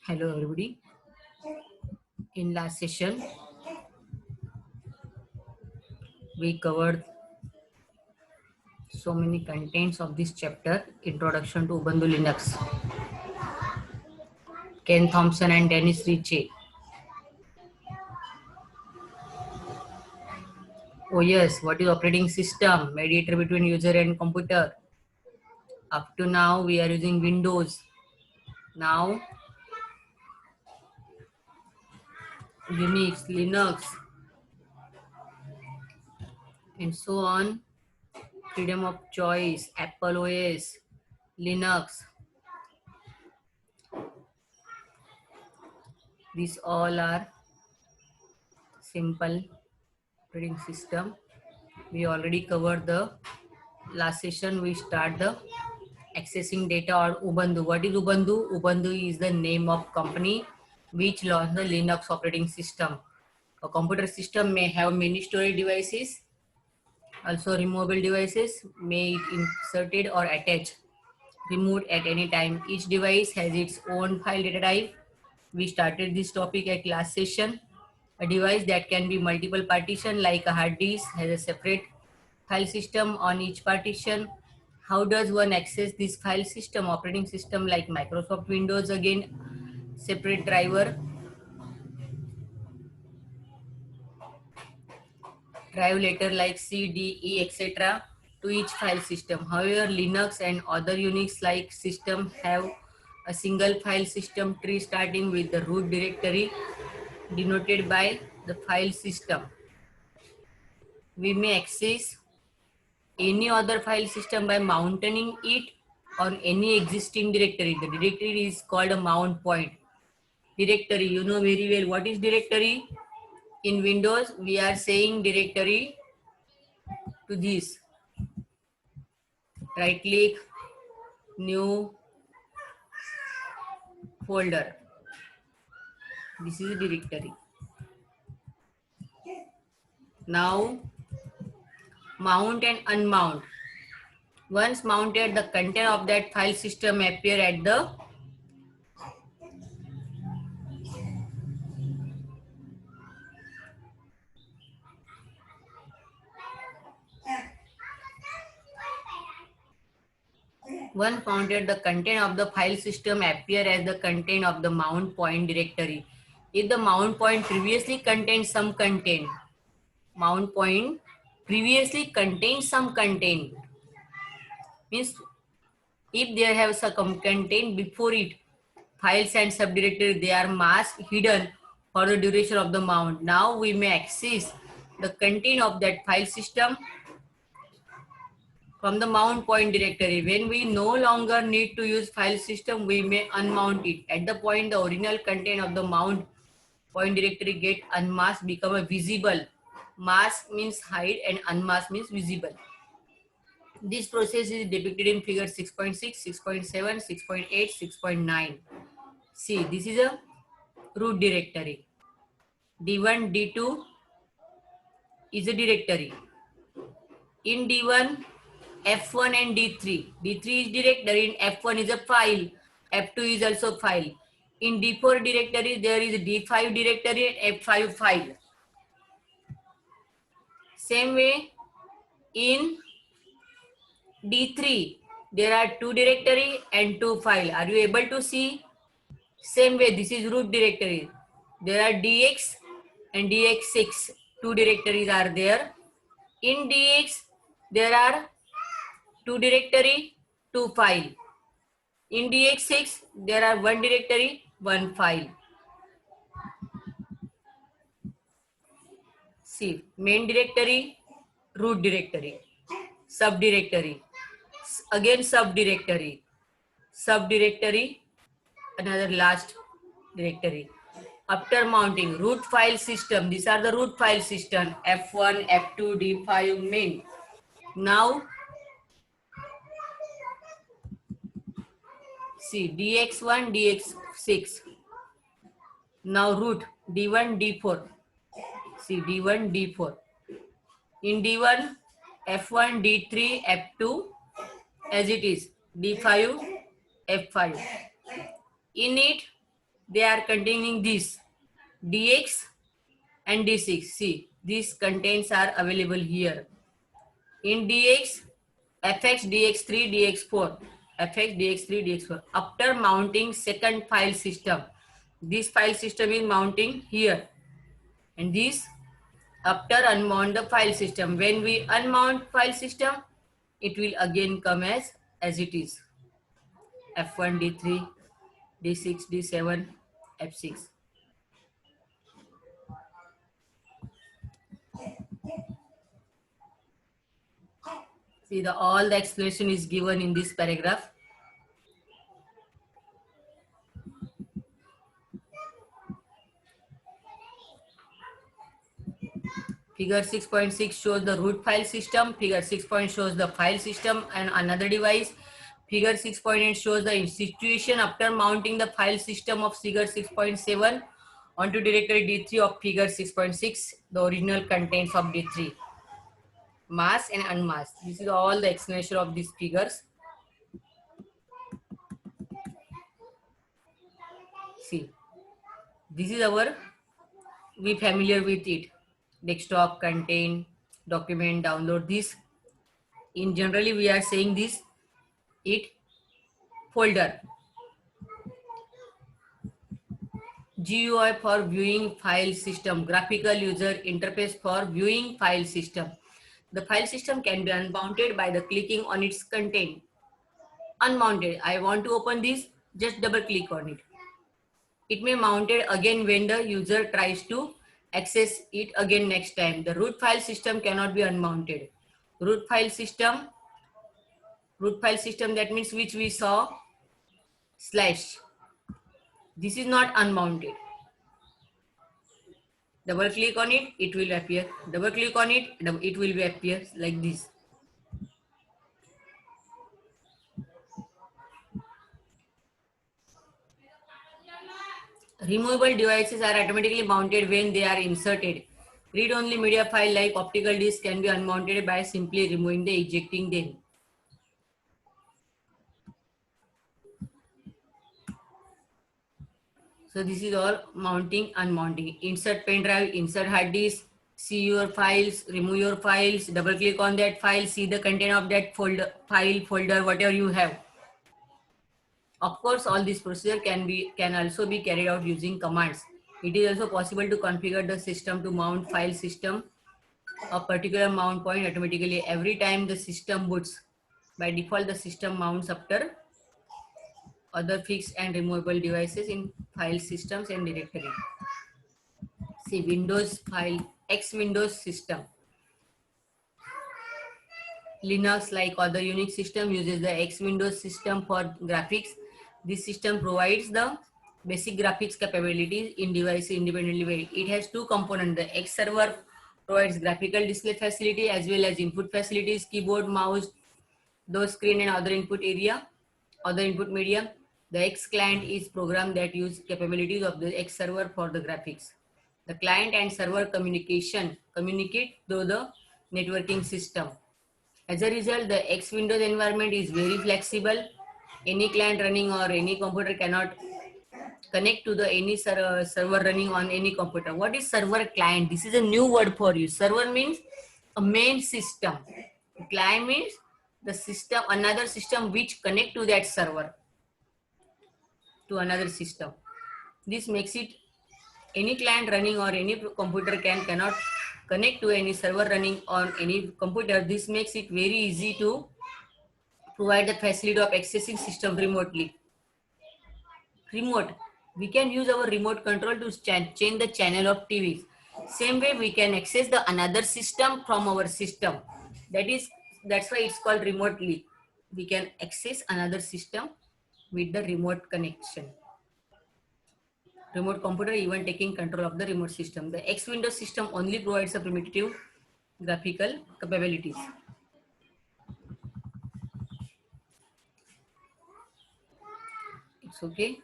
Hello everybody. In last session, we covered so many contents of this chapter, Introduction to Ubuntu Linux. Ken Thompson and Dennis Ritchie. Oh yes, what is operating system? Mediator between user and computer. Up to now, we are using Windows. Now, Unix, Linux, and so on. Freedom of choice, Apple OS, Linux. These all are simple operating system. We already covered the last session. We start the accessing data or Ubuntu. What is Ubuntu? Ubuntu is the name of company which launched the Linux operating system. A computer system may have many storage devices, also removable devices, may it inserted or attached, removed at any time. Each device has its own file data type. We started this topic at last session. A device that can be multiple partition like a hard disk has a separate file system on each partition. How does one access this file system? Operating system like Microsoft Windows, again separate drive later like C, D, E, etc. to each file system. However, Linux and other Unix like system have a single file system tree starting with the root directory denoted by the file system. We may access any other file system by mounting it on any existing directory. The directory is called a mount point. Directory, you know very well what is directory. In Windows, we are saying directory to this. Right click, new folder. This is a directory. Now, mount and unmount. Once mounted, the content of that file system appear at the Once mounted, the content of the file system appear as the content of the mount point directory. If the mount point previously contained some content, mount point previously contained some content, means if there have some content before it, files and subdirectory, they are masked, hidden for the duration of the mount. Now we may access the content of that file system from the mount point directory. When we no longer need to use file system, we may unmount it. At the point the original content of the mount point directory get unmasked, become a visible. Mask means hide and unmask means visible. This process is depicted in figure 6.6, 6.7, 6.8, 6.9. See, this is a root directory. D1, D2 is a directory. In D1, F1 and D3. D3 is directory, in F1 is a file, F2 is also file. In D4 directory, there is D5 directory and F5 file. Same way, in D3, there are 2 directory and 2 file. Are you able to see? Same way, this is root directory. There are DX and DX6. 2 directories are there. In DX, there are 2 directory, 2 file. In DX6, there are 1 directory, 1 file. See, main directory, root directory, subdirectory, again subdirectory, subdirectory, another last directory. After mounting, root file system, these are the root file system, F1, F2, D5, main. Now, see, DX1, DX6. Now root, D1, D4. See, D1, D4. In D1, F1, D3, F2 as it is, D5, F5. In it, they are containing this DX and D6. See, these contents are available here. In DX, FX, DX3, DX4, FX, DX3, DX4. After mounting second file system, this file system is mounting here, and this after unmount the file system. When we unmount file system, it will again come as it is. F1, D3, D6, D7, F6. See, all the explanation is given in this paragraph. Figure 6.6 shows the root file system. Figure 6 shows the file system and another device. Figure 6.8 shows the situation after mounting the file system of figure 6.7 onto directory D3 of figure 6.6, the original contents of D3. Masked and unmasked. This is all the explanation of these figures. See, this is our, we familiar with it. Desktop, contain, document, download. This in generally we are saying this it folder. GUI for viewing file system, graphical user interface for viewing file system. The file system can be unmounted by the clicking on its content. Unmounted, I want to open this, just double click on it. It may mounted again when the user tries to access it again next time. The root file system cannot be unmounted. Root file system, that means which we saw slash. This is not unmounted. Double click on it, it will appear. Double click on it, it will appear like this. Removable devices are automatically mounted when they are inserted. Read-only media file like optical disc can be unmounted by simply removing the ejecting them. So this is all mounting, unmounting. Insert pen drive, insert hard disk, see your files, remove your files, double click on that file, see the content of that folder, folder, whatever you have. Of course, all this procedure can also be carried out using commands. It is also possible to configure the system to mount file system a particular mount point automatically every time the system boots. By default, the system mounts after other fixed and removable devices in file systems and directory. See, Windows file, X Windows system. Linux, like other Unix system, uses the X Windows system for graphics. This system provides the basic graphics capabilities in device independently. It has two components. The X server provides graphical display facility as well as input facilities, keyboard, mouse, those screen and other input media. The X client is program that use capabilities of the X server for the graphics. The client and server communicate through the networking system. As a result, the X Windows environment is very flexible. Any client running or any computer cannot connect to the any server running on any computer. What is server client? This is a new word for you. Server means a main system. Client means the system, another system which connect to that server, to another system. This makes it any client running or any computer cannot connect to any server running on any computer. This makes it very easy to provide the facility of accessing system remotely. Remote, we can use our remote control to change the channel of TVs. Same way we can access the another system from our system. That's why it's called remotely. We can access another system with the remote connection. Remote computer even taking control of the remote system. The X Windows system only provides a primitive graphical capabilities. It's okay.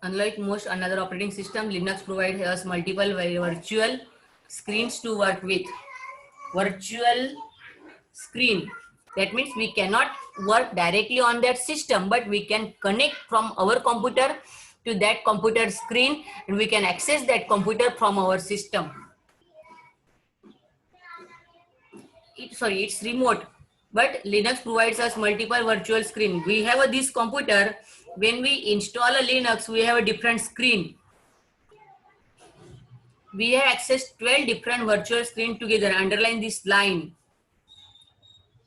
Unlike most another operating system, Linux provides us multiple virtual screens to work with. Virtual screen. That means we cannot work directly on that system, but we can connect from our computer to that computer screen and we can access that computer from our system. It's remote, but Linux provides us multiple virtual screen. We have this computer. When we install a Linux, we have a different screen. We have access 12 different virtual screen together. Underline this line.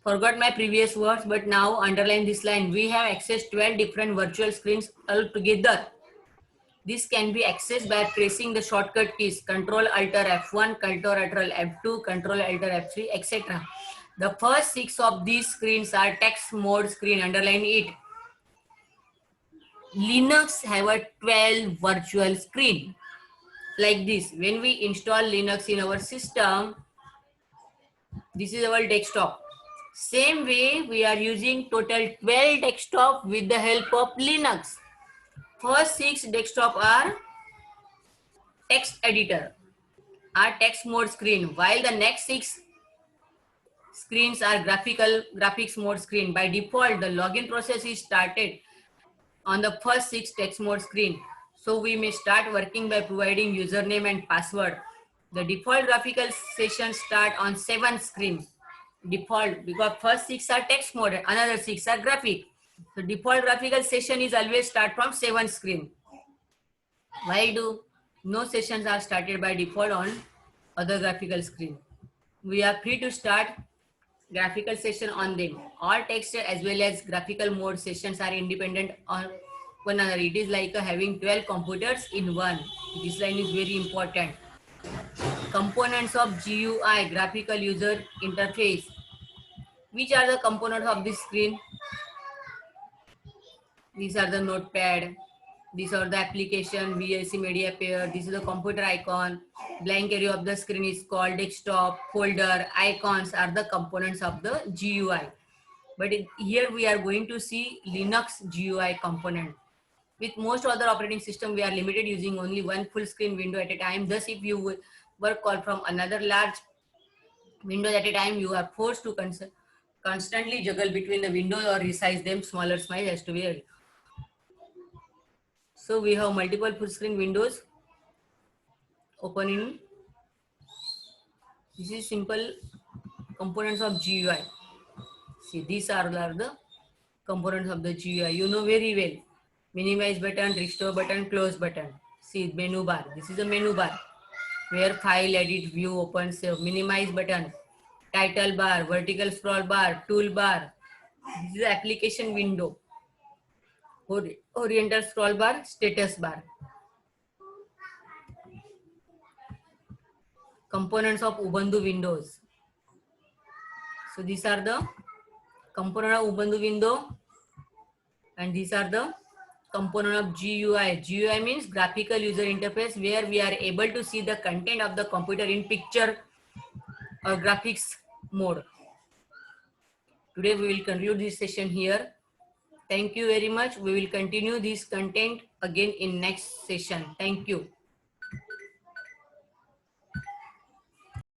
Forgot my previous words, but now underline this line. We have access 12 different virtual screens all together. This can be accessed by pressing the shortcut keys Control Alt F1, Control Alt F2, Control Alt F3, etc. The first 6 of these screens are text mode screen. Underline it. Linux have a 12 virtual screen like this. When we install Linux in our system, this is our desktop. Same way we are using total 12 desktop with the help of Linux. First 6 desktop are text editor, are text mode screen, while the next 6 screens are graphics mode screen. By default, the login process is started on the first 6 text mode screen. So we may start working by providing username and password. The default graphical session start on 7th screen. Default, because first 6 are text mode, another 6 are graphic. The default graphical session is always start from 7th screen. Why do no sessions are started by default on other graphical screen? We are free to start graphical session on them. All text as well as graphical mode sessions are independent on one another. It is like having 12 computers in one. This line is very important. Components of GUI, graphical user interface. Which are the components of this screen? These are the notepad. These are the application, VLC media player. This is the computer icon. Blank area of the screen is called desktop. Folder, icons are the components of the GUI. But here we are going to see Linux GUI component. With most other operating system, we are limited using only one full screen window at a time. Thus, if you work call from another large window at a time, you are forced to constantly juggle between the windows or resize them. Smaller size has to be. So we have multiple full screen windows open in. This is simple components of GUI. See, these are the components of the GUI. You know very well. Minimize button, restore button, close button. See, menu bar. This is a menu bar where file, edit, view, open, save. Minimize button, title bar, vertical scroll bar, tool bar. This is the application window. Horizontal scroll bar, status bar. Components of Ubuntu Windows. So these are the component of Ubuntu window, and these are the component of GUI. GUI means graphical user interface, where we are able to see the content of the computer in picture or graphics mode. Today we will conclude this session here. Thank you very much. We will continue this content again in next session. Thank you.